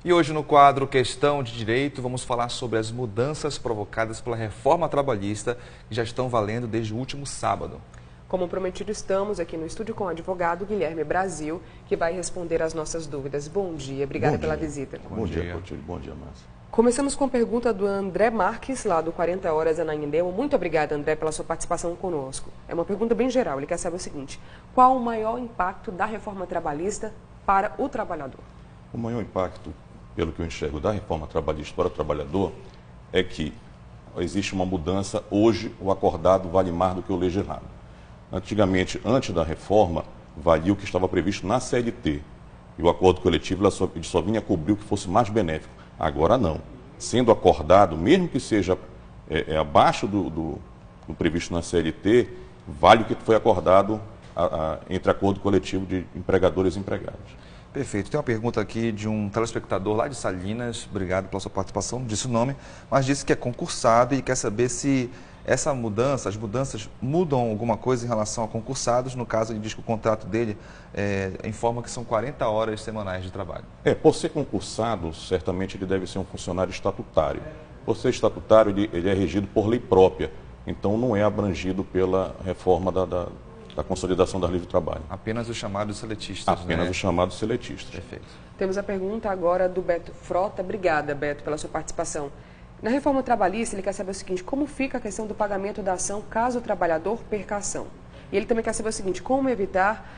E hoje no quadro Questão de Direito vamos falar sobre as mudanças provocadas pela reforma trabalhista que já estão valendo desde o último sábado. Como prometido, estamos aqui no estúdio com o advogado Guilherme Brasil, que vai responder às nossas dúvidas. Bom dia, obrigada pela visita. Bom dia, Clotilde. Bom dia, Márcia. Começamos com a pergunta do André Marques, lá do 40 Horas Ananindeua. Muito obrigada, André, pela sua participação conosco. É uma pergunta bem geral, ele quer saber o seguinte: qual o maior impacto da reforma trabalhista para o trabalhador? O maior impacto, pelo que eu enxergo, da reforma trabalhista para o trabalhador é que existe uma mudança. Hoje, o acordado vale mais do que o legislado. Antigamente, antes da reforma, valia o que estava previsto na CLT. E o acordo coletivo só vinha cobrir o que fosse mais benéfico. Agora não. Sendo acordado, mesmo que seja abaixo do previsto na CLT, vale o que foi acordado entre acordo coletivo de empregadores e empregados. Perfeito. Tem uma pergunta aqui de um telespectador lá de Salinas. Obrigado pela sua participação, não disse o nome, mas disse que é concursado e quer saber se as mudanças mudam alguma coisa em relação a concursados. No caso, ele diz que o contrato dele informa que são 40 horas semanais de trabalho. Por ser concursado, certamente ele deve ser um funcionário estatutário. Por ser estatutário, ele é regido por lei própria, então não é abrangido pela reforma da consolidação das leis do trabalho. Apenas os chamados seletistas. Apenas os chamados seletistas. Perfeito. Temos a pergunta agora do Beto Frota. Obrigada, Beto, pela sua participação. Na reforma trabalhista, ele quer saber o seguinte: como fica a questão do pagamento da ação caso o trabalhador perca a ação? E ele também quer saber o seguinte: como evitar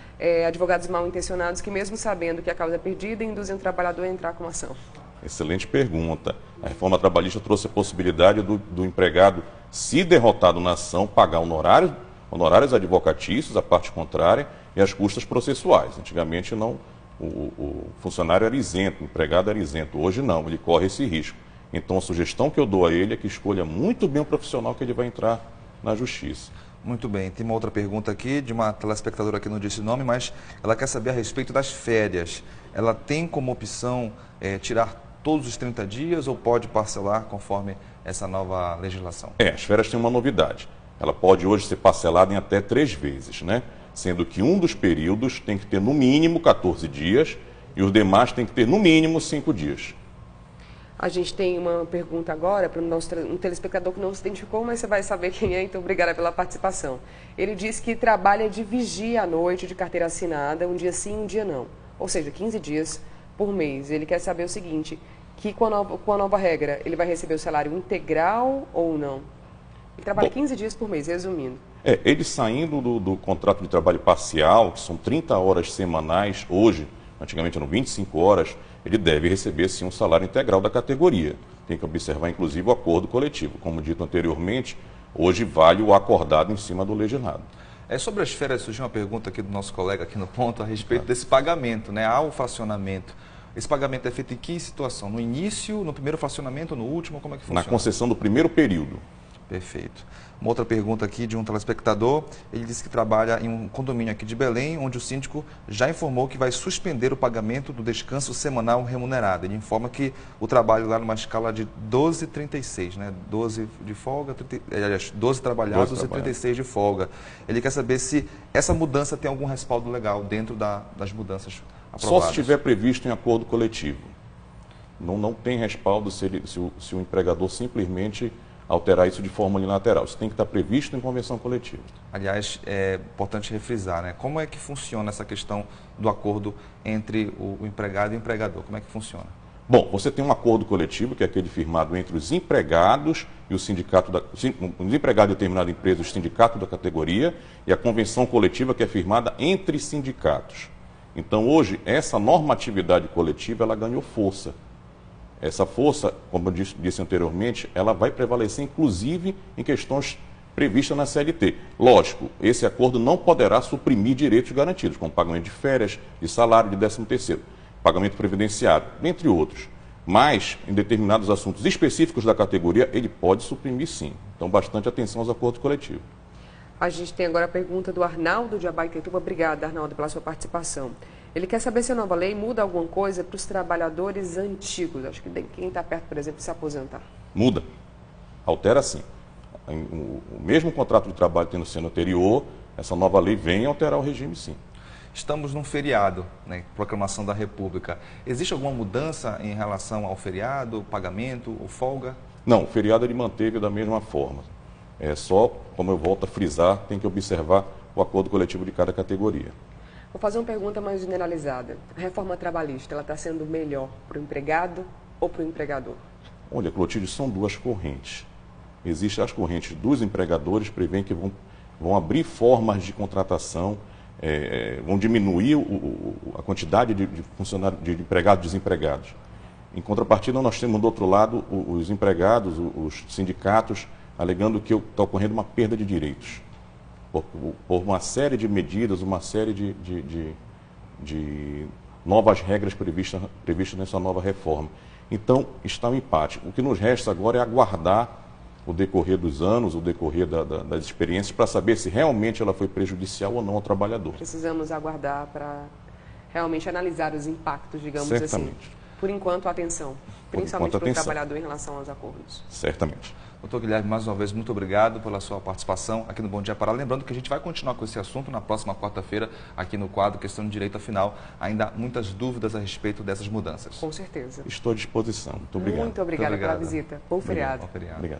advogados mal intencionados que, mesmo sabendo que a causa é perdida, induzem o trabalhador a entrar com a ação? Excelente pergunta. A reforma trabalhista trouxe a possibilidade do empregado, se derrotado na ação, pagar honorários advocatícios, a parte contrária, e as custas processuais. Antigamente não, o funcionário era isento, o empregado era isento. Hoje não, ele corre esse risco. Então a sugestão que eu dou a ele é que escolha muito bem o profissional que ele vai entrar na justiça. Muito bem. Tem uma outra pergunta aqui de uma telespectadora que não disse o nome, mas ela quer saber a respeito das férias. Ela tem como opção tirar todos os 30 dias ou pode parcelar conforme essa nova legislação? As férias têm uma novidade. Ela pode hoje ser parcelada em até 3 vezes, né? Sendo que um dos períodos tem que ter no mínimo 14 dias e os demais tem que ter no mínimo 5 dias. A gente tem uma pergunta agora para um telespectador que não se identificou, mas você vai saber quem é, então obrigada pela participação. Ele diz que trabalha de vigia à noite, de carteira assinada, um dia sim, um dia não. Ou seja, 15 dias por mês. Ele quer saber o seguinte: que com a nova regra, ele vai receber o salário integral ou não? Ele trabalha 15 dias por mês, resumindo. Ele saindo do contrato de trabalho parcial, que são 30 horas semanais, hoje, antigamente eram 25 horas, ele deve receber sim um salário integral da categoria. Tem que observar inclusive o acordo coletivo. Como dito anteriormente, hoje vale o acordado em cima do legislado. Sobre as férias, surgiu uma pergunta aqui do nosso colega aqui no ponto a respeito desse pagamento, né? Há o fracionamento. Esse pagamento é feito em que situação? No início, no primeiro fracionamento, no último? Como é que funciona? Na concessão do primeiro período. Perfeito. Uma outra pergunta aqui de um telespectador. Ele disse que trabalha em um condomínio aqui de Belém, onde o síndico já informou que vai suspender o pagamento do descanso semanal remunerado. Ele informa que o trabalho lá numa escala de 12,36, né? 12 de folga, 12 trabalhados e 36 de folga. Ele quer saber se essa mudança tem algum respaldo legal dentro das mudanças aprovadas. Só se estiver previsto em acordo coletivo. Não tem respaldo se o empregador simplesmente alterar isso de forma unilateral. Isso tem que estar previsto em convenção coletiva. Aliás, é importante refrisar, né? Como é que funciona essa questão do acordo entre o empregado e o empregador? Como é que funciona? Bom, você tem um acordo coletivo, que é aquele firmado entre os empregados e o sindicato os empregados de determinada empresa, o sindicato da categoria, e a convenção coletiva, que é firmada entre sindicatos. Então, hoje, essa normatividade coletiva, ela ganhou força. Essa força, como eu disse anteriormente, ela vai prevalecer inclusive em questões previstas na CLT. Lógico, esse acordo não poderá suprimir direitos garantidos, como pagamento de férias, de salário, de 13º, pagamento previdenciário, entre outros. Mas, em determinados assuntos específicos da categoria, ele pode suprimir sim. Então, bastante atenção aos acordos coletivos. A gente tem agora a pergunta do Arnaldo de Abaetetuba. Obrigada, Arnaldo, pela sua participação. Ele quer saber se a nova lei muda alguma coisa para os trabalhadores antigos. Acho que quem está perto, por exemplo, de se aposentar. Muda. Altera sim. O mesmo contrato de trabalho tendo sido anterior, essa nova lei vem alterar o regime sim. Estamos num feriado, né, proclamação da República. Existe alguma mudança em relação ao feriado, pagamento ou folga? Não, o feriado ele manteve da mesma forma. É só, como eu volto a frisar, tem que observar o acordo coletivo de cada categoria. Vou fazer uma pergunta mais generalizada. A reforma trabalhista, ela está sendo melhor para o empregado ou para o empregador? Olha, Clotilde, são duas correntes. Existem as correntes dos empregadores, prevêem que vão abrir formas de contratação, vão diminuir a quantidade de funcionários, de empregados e desempregados. Em contrapartida, nós temos do outro lado os empregados, os sindicatos, alegando que está ocorrendo uma perda de direitos. Por uma série de medidas, uma série de novas regras previstas nessa nova reforma. Então, está um empate. O que nos resta agora é aguardar o decorrer dos anos, o decorrer das experiências, para saber se realmente ela foi prejudicial ou não ao trabalhador. Precisamos aguardar para realmente analisar os impactos, digamos Certamente. assim. Por enquanto, atenção. Principalmente para o trabalhador em relação aos acordos. Certamente. Doutor Guilherme, mais uma vez, muito obrigado pela sua participação aqui no Bom Dia Pará. Lembrando que a gente vai continuar com esse assunto na próxima quarta-feira, aqui no quadro Questão de Direito Final. Ainda há muitas dúvidas a respeito dessas mudanças. Com certeza. Estou à disposição. Muito obrigado. Muito obrigada pela visita. Bom feriado. Bom feriado. Obrigado.